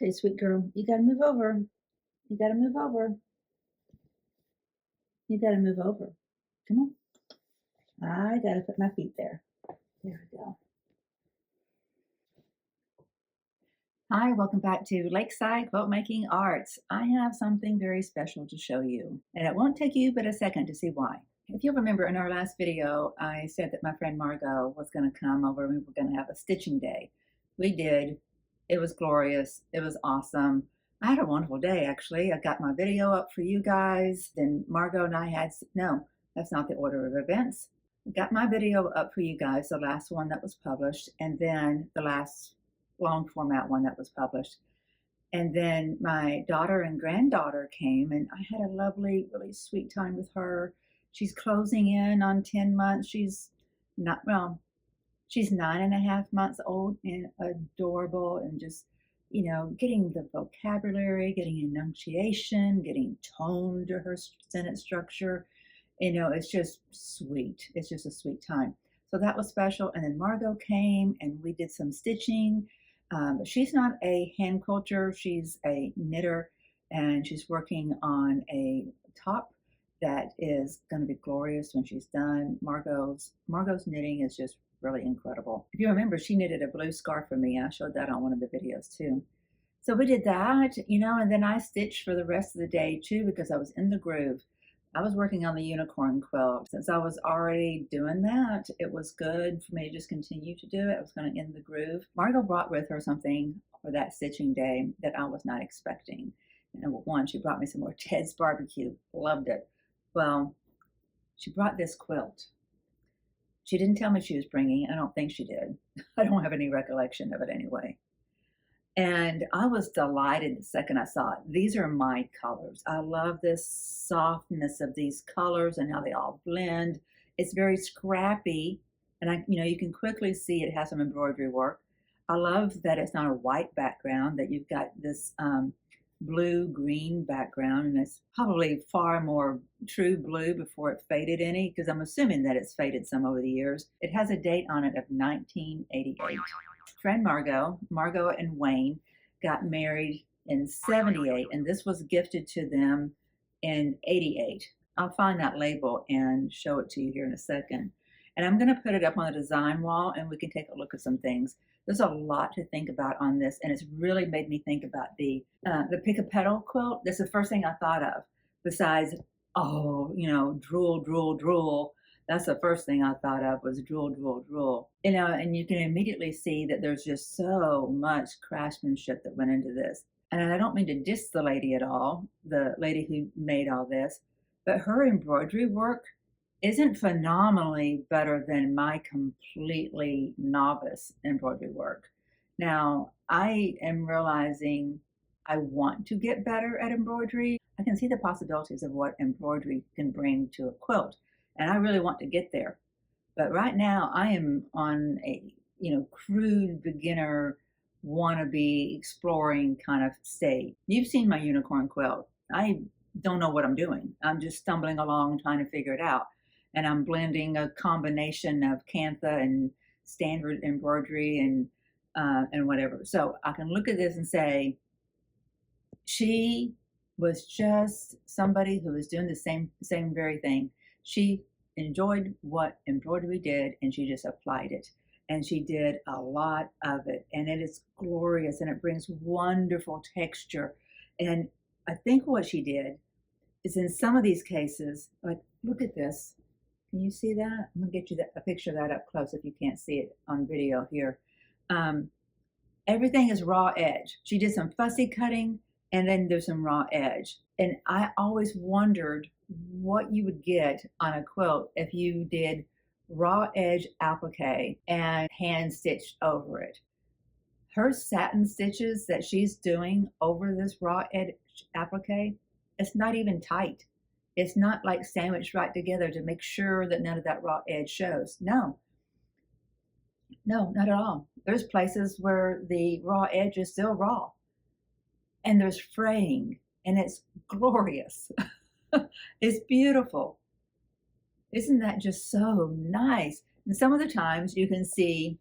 Okay, sweet girl, you gotta move over. You gotta move over. You gotta move over. Come on. I gotta put my feet there. There we go. Hi, welcome back to Lakeside Quilt Making Arts. I have something very special to show you, and it won't take you but a second to see why. If you'll remember in our last video, I said that my friend Margot was going to come over and we were going to have a stitching day. We did. It was glorious. It was awesome. I had a wonderful day, actually. I got my video up for you guys. Then Margot and I had, no, that's not the order of events. I got my video up for you guys, the last one that was published, and then the last long format one that was published. And then my daughter and granddaughter came, and I had a lovely, really sweet time with her. She's closing in on 10 months. She's not, well, she's 9.5 months old and adorable, and just, you know, getting the vocabulary, getting enunciation, getting tone to her sentence structure. You know, it's just sweet. It's just a sweet time. So that was special. And then Margot came and we did some stitching. She's not a hand quilter, she's a knitter, and she's working on a top that is going to be glorious when she's done. Margot's knitting is just really incredible. If you remember, she knitted a blue scarf for me. I showed that on one of the videos too. So we did that, you know, and then I stitched for the rest of the day too because I was in the groove. I was working on the unicorn quilt. Since I was already doing that, it was good for me to just continue to do it. I was going to end the groove. Margot brought with her something for that stitching day that I was not expecting. You know, one, she brought me some more Ted's barbecue. Loved it. Well, she brought this quilt. She didn't tell me she was bringing it. I don't think she did. I don't have any recollection of it anyway. And I was delighted the second I saw it. These are my colors. I love this softness of these colors and how they all blend. It's very scrappy, and you can quickly see it has some embroidery work. I love that it's not a white background, that you've got this blue-green background, and it's probably far more true blue before it faded any, because I'm assuming that it's faded some over the years. It has a date on it of 1988. Friend Margot and Wayne got married in 78, and this was gifted to them in 88. I'll find that label and show it to you here in a second. And I'm going to put it up on the design wall and we can take a look at some things. There's a lot to think about on this, and it's really made me think about the PICK-A-PETAL quilt. That's the first thing I thought of, besides, oh, you know, drool, drool, drool. That's the first thing I thought of was drool, drool, drool. You know, and you can immediately see that there's just so much craftsmanship that went into this. And I don't mean to diss the lady at all, the lady who made all this, but her embroidery work isn't phenomenally better than my completely novice embroidery work. Now, I am realizing I want to get better at embroidery. I can see the possibilities of what embroidery can bring to a quilt, and I really want to get there. But right now I am on a, crude beginner wannabe exploring kind of stage. You've seen my unicorn quilt. I don't know what I'm doing. I'm just stumbling along trying to figure it out. And I'm blending a combination of cantha and standard embroidery and whatever. So I can look at this and say, she was just somebody who was doing the same very thing. She enjoyed what embroidery did, and she just applied it. And she did a lot of it, and it is glorious, and it brings wonderful texture. And I think what she did is, in some of these cases, like, look at this. Can you see that? I'm gonna get you a picture of that up close if you can't see it on video here. Everything is raw edge. She did some fussy cutting, and then there's some raw edge. And I always wondered what you would get on a quilt if you did raw edge applique and hand stitched over it. Her satin stitches that she's doing over this raw edge applique, it's not even tight. It's not like sandwiched right together to make sure that none of that raw edge shows. No, not at all. There's places where the raw edge is still raw, and there's fraying, and it's glorious. It's beautiful. Isn't that just so nice? And some of the times you can see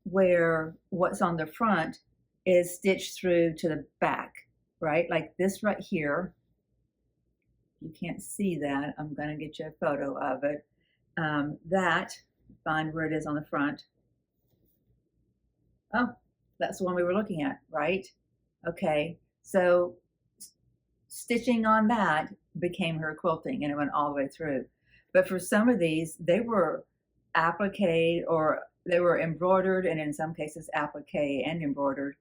where what's on the front is stitched through to the back, right? Like this right here. You can't see that. I'm going to get you a photo of it. Find where it is on the front. Oh, that's the one we were looking at, right? Okay, so stitching on that became her quilting, and it went all the way through. But for some of these, they were appliqué, or they were embroidered, and in some cases applique and embroidered,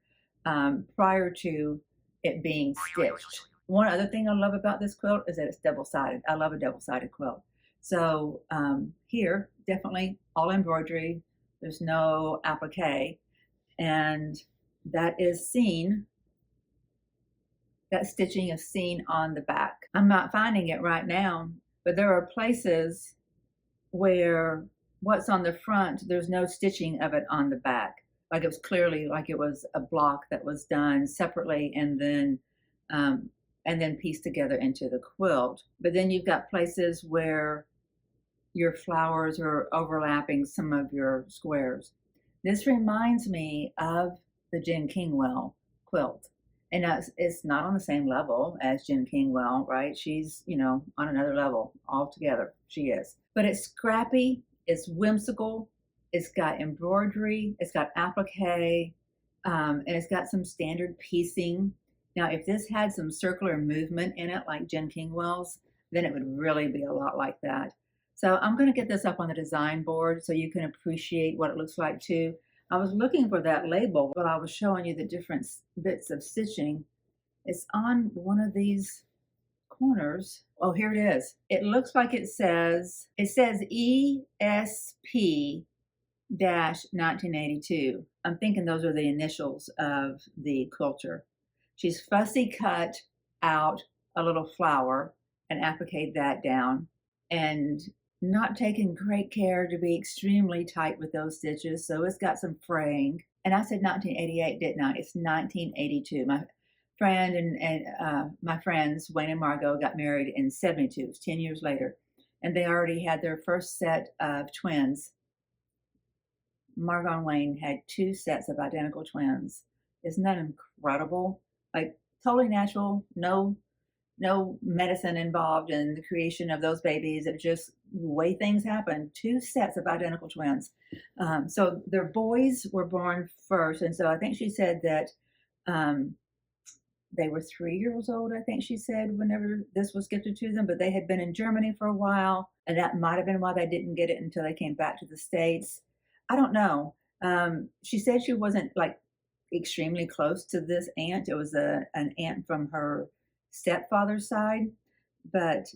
prior to it being stitched. One other thing I love about this quilt is that it's double-sided. I love a double-sided quilt. So here, definitely all embroidery. There's no applique, and that is seen. That stitching is seen on the back. I'm not finding it right now, but there are places where what's on the front, there's no stitching of it on the back. Like it was clearly like it was a block that was done separately and then pieced together into the quilt. But then you've got places where your flowers are overlapping some of your squares. This reminds me of the Jen Kingwell quilt. And it's not on the same level as Jen Kingwell, right? She's, on another level altogether. She is. But it's scrappy, it's whimsical, it's got embroidery, it's got applique, and it's got some standard piecing. Now, if this had some circular movement in it, like Jen Kingwell's, then it would really be a lot like that. So I'm going to get this up on the design board so you can appreciate what it looks like too. I was looking for that label while I was showing you the different bits of stitching. It's on one of these corners. Oh, here it is. It looks like it says ESP-1982. I'm thinking those are the initials of the quilter. She's fussy cut out a little flower and appliqued that down, and not taking great care to be extremely tight with those stitches. So it's got some fraying. And I said 1988, didn't I? It's 1982. My friend and my friends, Wayne and Margot, got married in 72. It was 10 years later. And they already had their first set of twins. Margot and Wayne had 2 sets of identical twins. Isn't that incredible? Like totally natural, no medicine involved in the creation of those babies. It was just the way things happen. 2 sets of identical twins. So their boys were born first. And so I think she said that they were 3 years old, I think she said, whenever this was gifted to them, but they had been in Germany for a while. And that might have been why they didn't get it until they came back to the States. I don't know. She said she wasn't like extremely close to this aunt. It was an aunt from her stepfather's side, but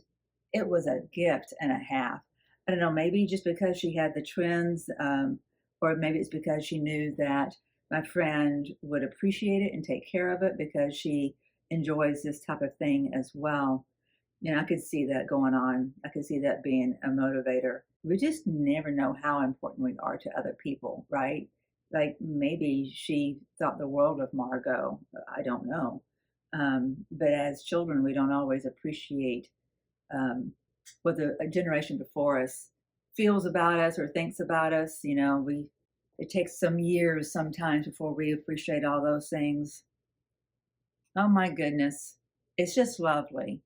it was a gift and a half. I don't know, maybe just because she had the twins, or maybe it's because she knew that my friend would appreciate it and take care of it because she enjoys this type of thing as well. I could see that going on. I could see that being a motivator. We just never know how important we are to other people, right? Like maybe she thought the world of Margot. I don't know. But as children, we don't always appreciate what a generation before us feels about us or thinks about us. It takes some years sometimes before we appreciate all those things. Oh my goodness, it's just lovely.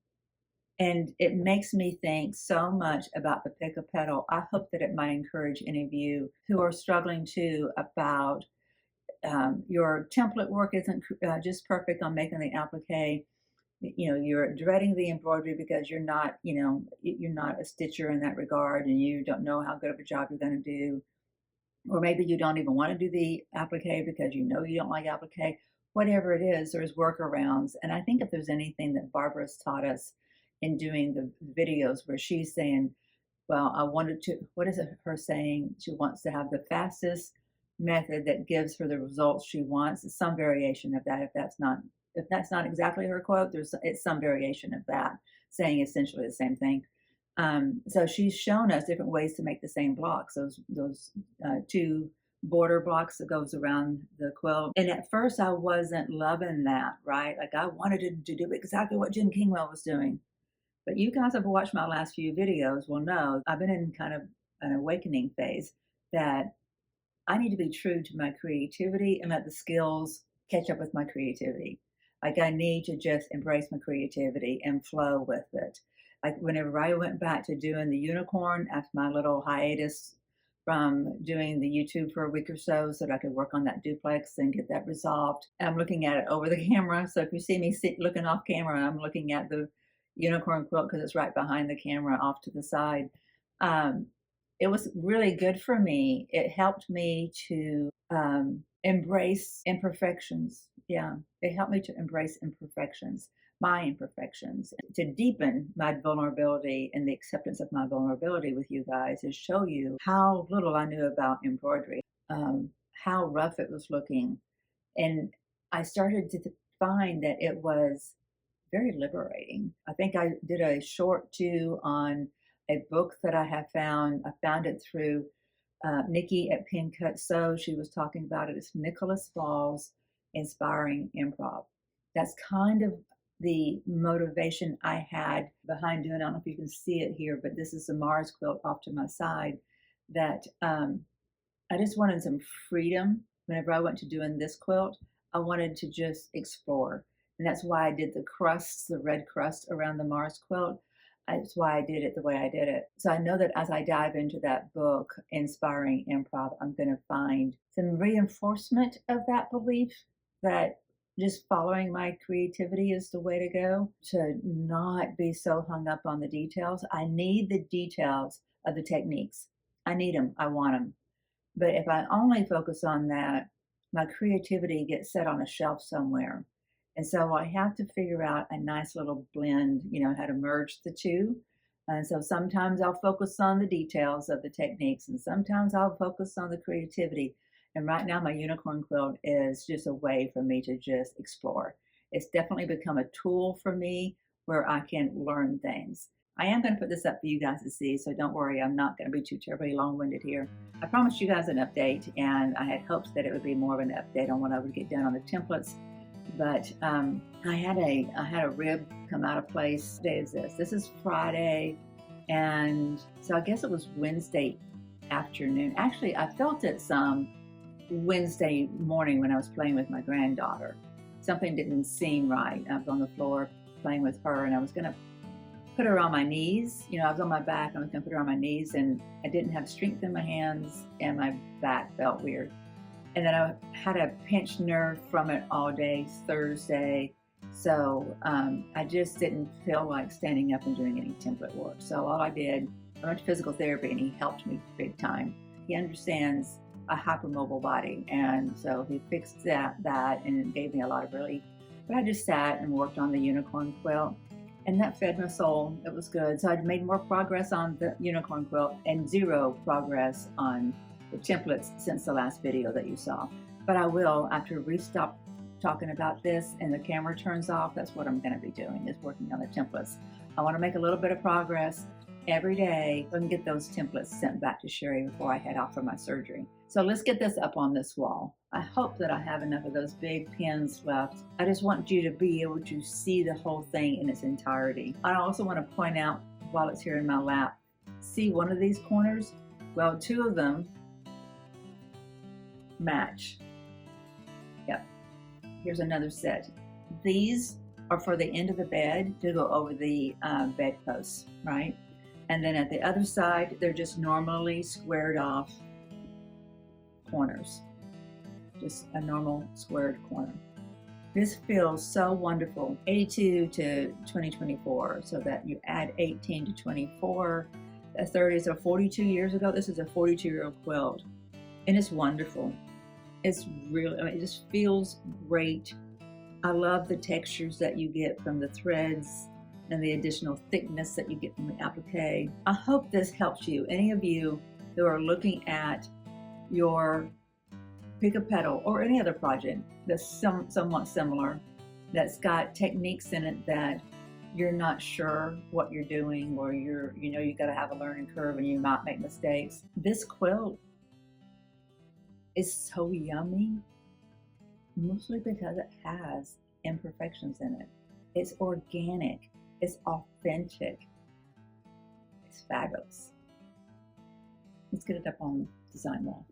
And it makes me think so much about the PICK-A-PETAL. I hope that it might encourage any of you who are struggling too about your template work isn't just perfect on making the applique. You're dreading the embroidery because you're not a stitcher in that regard, and you don't know how good of a job you're going to do. Or maybe you don't even want to do the applique because you don't like applique. Whatever it is, there's workarounds. And I think if there's anything that Barbara's taught us in doing the videos where she's saying, well, what is it her saying? She wants to have the fastest method that gives her the results she wants. It's some variation of that. If that's not exactly her quote, it's some variation of that, saying essentially the same thing. So she's shown us different ways to make the same blocks, those 2 border blocks that goes around the quilt. And at first I wasn't loving that, right? Like I wanted to do exactly what Jen Kingwell was doing. But you guys have watched my last few videos will know I've been in kind of an awakening phase that I need to be true to my creativity and let the skills catch up with my creativity. Like I need to just embrace my creativity and flow with it. Like whenever I went back to doing the unicorn after my little hiatus from doing the YouTube for a week or so that I could work on that duplex and get that resolved. I'm looking at it over the camera. So if you see me looking off camera, I'm looking at the unicorn quilt because it's right behind the camera off to the side. Um, it was really good for me. It helped me to embrace imperfections. Yeah, it helped me to embrace imperfections, my imperfections, to deepen my vulnerability and the acceptance of my vulnerability with you guys, and show you how little I knew about embroidery, how rough it was looking. And I started to find that it was very liberating. I think I did a short too on a book that I have found. I found it through Nikki at Pen Cut Sew. She was talking about it. It's Nicholas Fall's Inspiring Improv. That's kind of the motivation I had behind doing. I don't know if you can see it here, but this is the Mars quilt off to my side. That I just wanted some freedom whenever I went to doing this quilt. I wanted to just explore. And that's why I did the crusts, the red crust around the Mars quilt. That's why I did it the way I did it. So I know that as I dive into that book, Inspiring Improv, I'm going to find some reinforcement of that belief that just following my creativity is the way to go, to not be so hung up on the details. I need the details of the techniques. I need them. I want them. But if I only focus on that, my creativity gets set on a shelf somewhere. And so I have to figure out a nice little blend, how to merge the two. And so sometimes I'll focus on the details of the techniques, and sometimes I'll focus on the creativity. And right now, my unicorn quilt is just a way for me to just explore. It's definitely become a tool for me where I can learn things. I am going to put this up for you guys to see, so don't worry, I'm not going to be too terribly long-winded here. I promised you guys an update, and I had hopes that it would be more of an update on what I would get done on the templates. But I had a rib come out of place. What day is this? This is Friday, and so I guess it was Wednesday afternoon. Actually, I felt it some Wednesday morning when I was playing with my granddaughter. Something didn't seem right. I was on the floor playing with her, and I was going to put her on my knees. I was on my back, and I was going to put her on my knees, and I didn't have strength in my hands, and my back felt weird. And then I had a pinched nerve from it all day Thursday. So I just didn't feel like standing up and doing any template work. So all I did, I went to physical therapy, and he helped me big time. He understands a hypermobile body. And so he fixed that and it gave me a lot of relief. But I just sat and worked on the unicorn quilt, and that fed my soul. It was good. So I'd made more progress on the unicorn quilt and zero progress on the templates since the last video that you saw. But I will, after we stop talking about this and the camera turns off, that's what I'm going to be doing, is working on the templates. I want to make a little bit of progress every day so I can get those templates sent back to Sherry before I head off for my surgery. So let's get this up on this wall. I hope that I have enough of those big pins left. I just want you to be able to see the whole thing in its entirety. I also want to point out, while it's here in my lap, see one of these corners? Well, two of them match. Yep. Here's another set. These are for the end of the bed to go over the bedposts, right? And then at the other side, they're just normally squared off corners. Just a normal squared corner. This feels so wonderful. 82 to 2024, so that you add 18 to 24. The 30s are 42 years ago. This is a 42-year-old quilt, and it's wonderful. It's really, it just feels great. I love the textures that you get from the threads and the additional thickness that you get from the applique. I hope this helps you. Any of you who are looking at your PICK-A-PETAL or any other project that's somewhat similar, that's got techniques in it that you're not sure what you're doing, or you got to have a learning curve and you might make mistakes. This quilt is so yummy, mostly because it has imperfections in it. It's organic, it's authentic, it's fabulous. Let's get it up on design wall.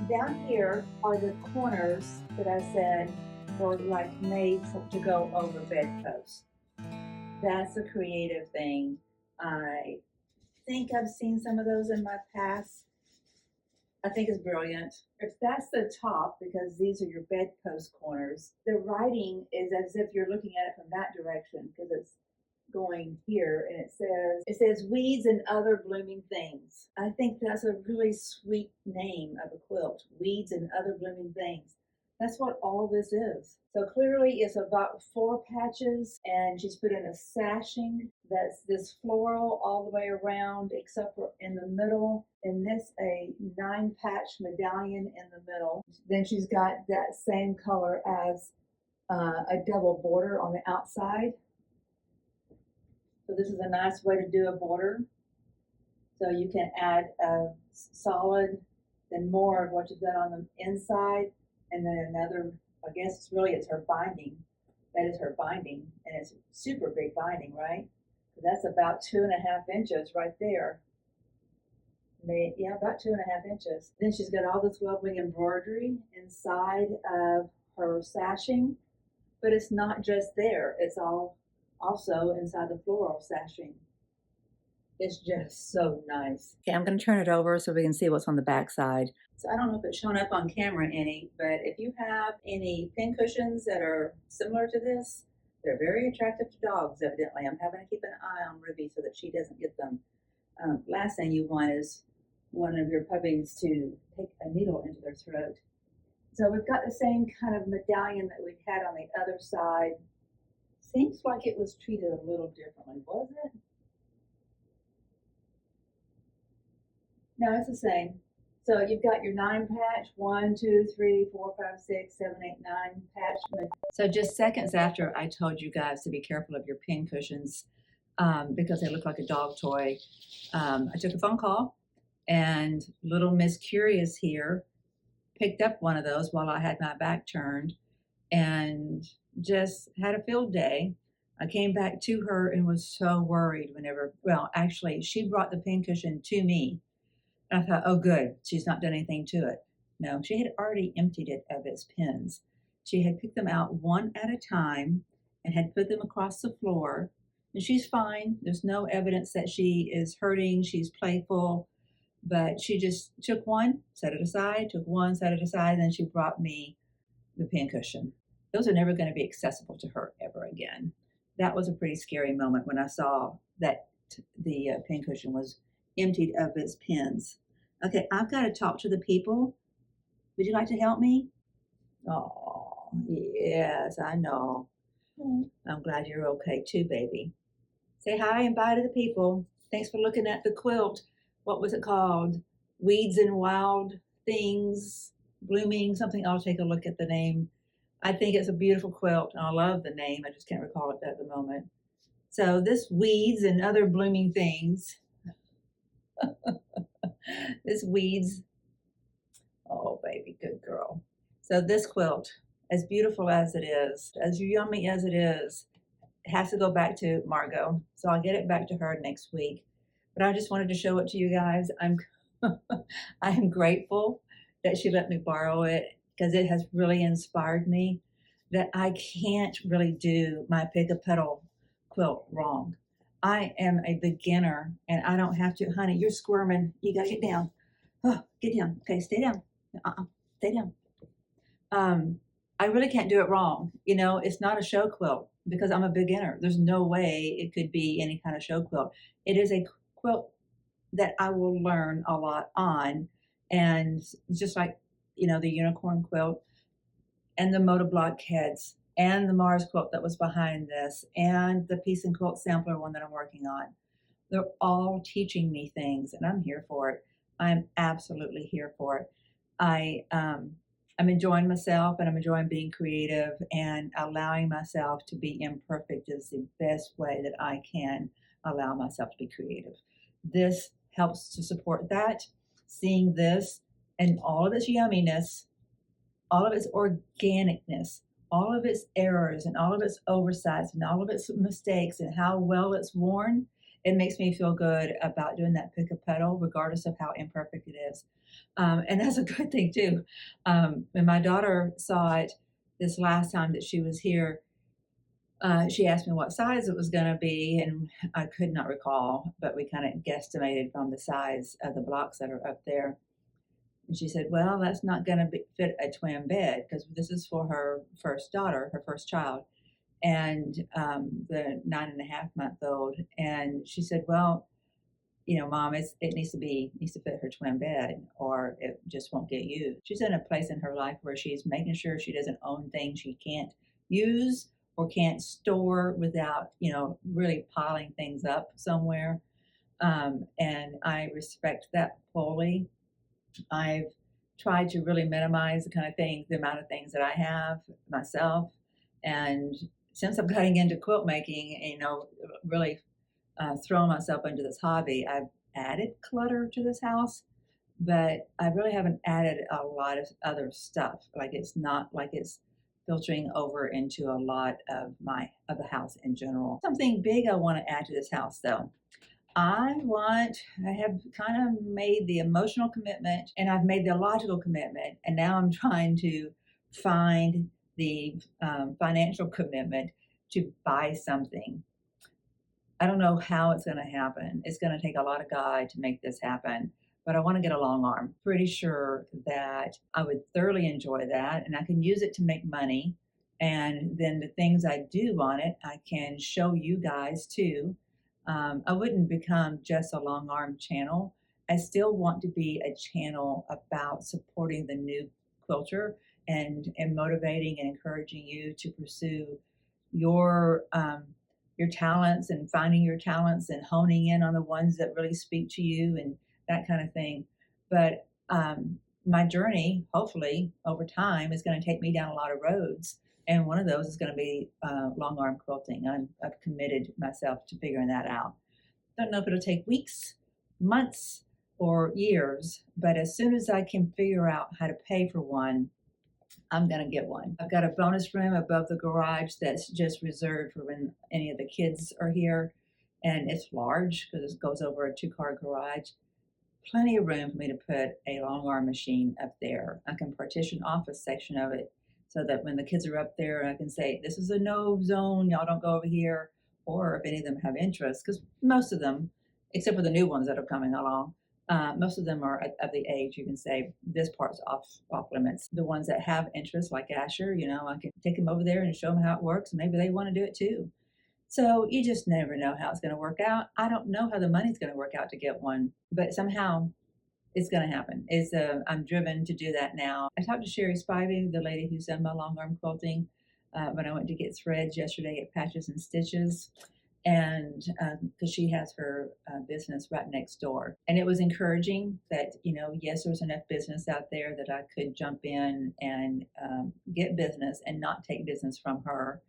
Down here are the corners that I said were like made to go over bedposts. That's a creative thing. I think I've seen some of those in my past. I think it's brilliant. If that's the top, because these are your bedpost corners, the writing is as if you're looking at it from that direction because it's going here, and it says weeds and other blooming things. I think that's a really sweet name of a quilt, weeds and other blooming things. That's what all this is. So clearly it's about 4 patches, and she's put in a sashing that's this floral all the way around except for in the middle, and this a 9-patch medallion in the middle. Then she's got that same color as a double border on the outside. So this is a nice way to do a border. So you can add a solid, then more of what you've got on the inside, and then another, I guess it's her binding. That is her binding, and it's super big binding, right? So that's about 2.5 inches right there. Yeah, about 2.5 inches. Then she's got all this lovely embroidery inside of her sashing, but it's not just there. It's all also inside the floral sashing. It's just so nice. Okay, I'm going to turn it over so we can see what's on the back side. So I don't know if it's showing up on camera any, but if you have any pin cushions that are similar to this, they're very attractive to dogs, evidently. I'm having to keep an eye on Ruby so that she doesn't get them. Last thing you want is one of your puppies to take a needle into their throat. So we've got the same kind of medallion that we had on the other side. Seems like it was treated a little differently, was it? No, it's the same. So you've got your 9-patch, 1, 2, 3, 4, 5, 6, 7, 8, 9 patch. So just seconds after I told you guys to be careful of your pin cushions because they look like a dog toy, I took a phone call, and little Miss Curious here picked up one of those while I had my back turned and just had a field day. I came back to her and was so worried well, actually, she brought the pin cushion to me. And I thought, oh, good, she's not done anything to it. No, she had already emptied it of its pins. She had picked them out one at a time and had put them across the floor. And she's fine. There's no evidence that she is hurting. She's playful. But she just took one, set it aside, took one, set it aside, then she brought me the pin cushion. Those are never going to be accessible to her ever again. That was a pretty scary moment when I saw that the pin cushion was emptied of its pins. Okay, I've got to talk to the people. Would you like to help me? Oh, yes, I know. I'm glad you're okay too, baby. Say hi and bye to the people. Thanks for looking at the quilt. What was it called? Weeds and Wild Things, Blooming, something. I'll take a look at the name. I think it's a beautiful quilt, and I love the name. I just can't recall it at the moment. So this Weeds and Other Blooming Things. This Weeds. Oh, baby, good girl. So this quilt, as beautiful as it is, as yummy as it is, it has to go back to Margot. So I'll get it back to her next week. But I just wanted to show it to you guys. I'm grateful that she let me borrow it because it has really inspired me that I can't really do my PICK-A-PETAL quilt wrong. I am a beginner and I don't have to. Honey, you're squirming. You gotta get down. Oh, get down. Okay, stay down. Stay down. I really can't do it wrong. You know, it's not a show quilt because I'm a beginner. There's no way it could be any kind of show quilt. It is a quilt that I will learn a lot on, and just like, you know, the unicorn quilt and the Motovlog heads and the Mars quilt that was behind this and the piece and quilt sampler one that I'm working on. They're all teaching me things, and I'm here for it. I'm absolutely here for it. I'm enjoying myself, and I'm enjoying being creative, and allowing myself to be imperfect is the best way that I can allow myself to be creative. This helps to support that. Seeing this and all of its yumminess, all of its organicness, all of its errors and all of its oversights and all of its mistakes and how well it's worn, it makes me feel good about doing that pick-a-petal, regardless of how imperfect it is. And that's a good thing too. When my daughter saw it this last time that she was here, she asked me what size it was going to be, and I could not recall, but we kind of guesstimated from the size of the blocks that are up there. And she said, "Well, that's not going to fit a twin bed because this is for her first daughter, her first child, and the 9.5 month old." And she said, "Well, Mom, it needs to fit her twin bed, or it just won't get used." She's in a place in her life where she's making sure she doesn't own things she can't use or can't store without, really piling things up somewhere. And I respect that fully. I've tried to really minimize the amount of things that I have myself. And since I'm getting into quilt making, really thrown myself into this hobby, I've added clutter to this house, but I really haven't added a lot of other stuff. Like it's not like it's filtering over into a lot of the house in general. Something big I want to add to this house though. I have kind of made the emotional commitment and I've made the logical commitment, and now I'm trying to find the financial commitment to buy something. I don't know how it's going to happen. It's going to take a lot of God to make this happen, but I want to get a long arm. Pretty sure that I would thoroughly enjoy that, and I can use it to make money. And then the things I do on it, I can show you guys too. I wouldn't become just a long arm channel. I still want to be a channel about supporting the new quilter and motivating and encouraging you to pursue your your talents and finding your talents and honing in on the ones that really speak to you and that kind of thing. But my journey, hopefully over time, is going to take me down a lot of roads. And one of those is going to be long arm quilting. I've committed myself to figuring that out. Don't know if it'll take weeks, months, or years, but as soon as I can figure out how to pay for one, I'm going to get one. I've got a bonus room above the garage that's just reserved for when any of the kids are here. And it's large because it goes over a 2-car garage. Plenty of room for me to put a long arm machine up there. I can partition off a section of it so that when the kids are up there, I can say, this is a no zone, y'all don't go over here. Or if any of them have interest, because most of them, except for the new ones that are coming along, most of them are at the age you can say this part's off limits. The ones that have interest, like Asher, I can take them over there and show them how it works. Maybe they want to do it too. So you just never know how it's going to work out. I don't know how the money's going to work out to get one, but somehow it's going to happen. I'm driven to do that now. I talked to Sherry Spivey, the lady who's done my long arm quilting, when I went to get threads yesterday at Patches and Stitches, and because she has her business right next door. And it was encouraging that, yes, there was enough business out there that I could jump in and get business and not take business from her.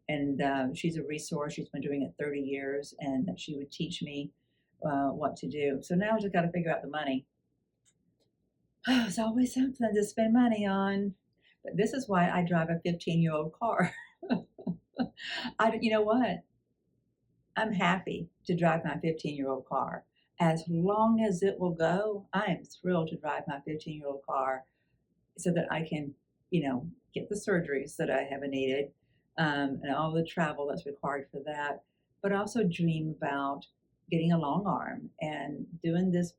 And she's a resource. She's been doing it 30 years, and she would teach me what to do. So now I just got to figure out the money. Oh, it's always something to spend money on. But this is why I drive a 15-year-old car. You know what? I'm happy to drive my 15-year-old car. As long as it will go, I am thrilled to drive my 15-year-old car so that I can, get the surgeries that I haven't needed, and all the travel that's required for that, but also dream about getting a long arm and doing this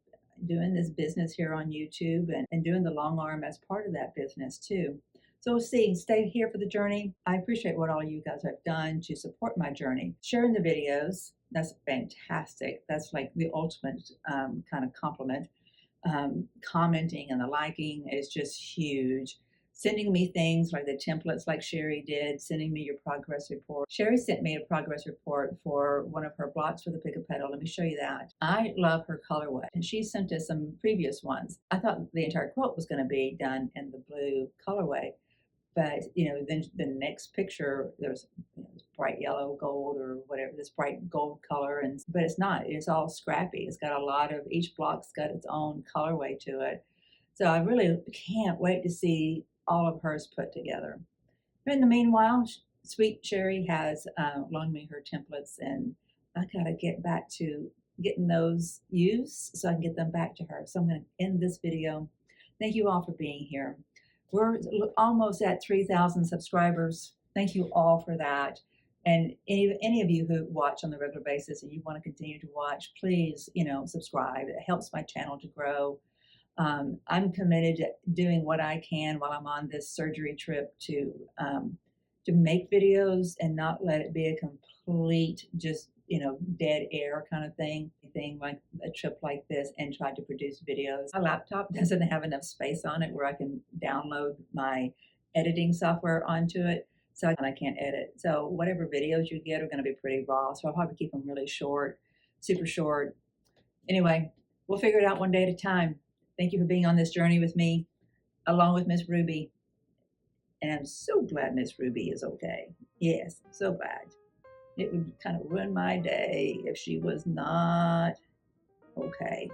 business here on YouTube and doing the long arm as part of that business too. So stay here for the journey. I appreciate what all you guys have done to support my journey. Sharing the videos, that's fantastic. That's like the ultimate kind of compliment. Commenting and the liking is just huge. Sending me things like the templates like Sherry did, sending me your progress report. Sherry sent me a progress report for one of her blocks for the Pick-A-Petal. Let me show you that. I love her colorway, and she sent us some previous ones. I thought the entire quilt was going to be done in the blue colorway, but then the next picture there's bright yellow gold or whatever, this bright gold color, but it's not. It's all scrappy. It's got a lot of, each block's got its own colorway to it. So I really can't wait to see all of hers put together. But in the meanwhile, Sweet Sherry has loaned me her templates, and I gotta get back to getting those used so I can get them back to her. So I'm gonna end this video. Thank you all for being here. We're almost at 3,000 subscribers. Thank you all for that. And any of you who watch on the regular basis and you want to continue to watch, please, subscribe. It helps my channel to grow. I'm committed to doing what I can while I'm on this surgery trip to make videos and not let it be a complete just dead air kind of thing like a trip like this, and try to produce videos. My laptop doesn't have enough space on it where I can download my editing software onto it, so I can't edit. So whatever videos you get are going to be pretty raw, so I'll probably keep them really short, super short. Anyway, we'll figure it out one day at a time. Thank you for being on this journey with me, along with Miss Ruby. And I'm so glad Miss Ruby is okay. Yes, I'm so glad. It would kind of ruin my day if she was not okay.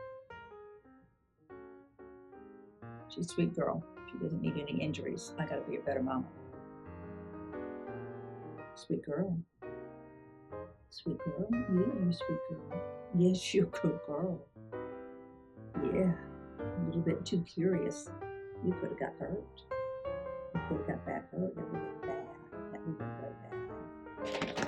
She's a sweet girl. She doesn't need any injuries. I gotta be a better mama. Sweet girl. Sweet girl? Yeah, you're a sweet girl. Yes, you're a good girl. Yeah, a little bit too curious. You could have got hurt. You could have got bad hurt. That would have been bad. That would have been very bad.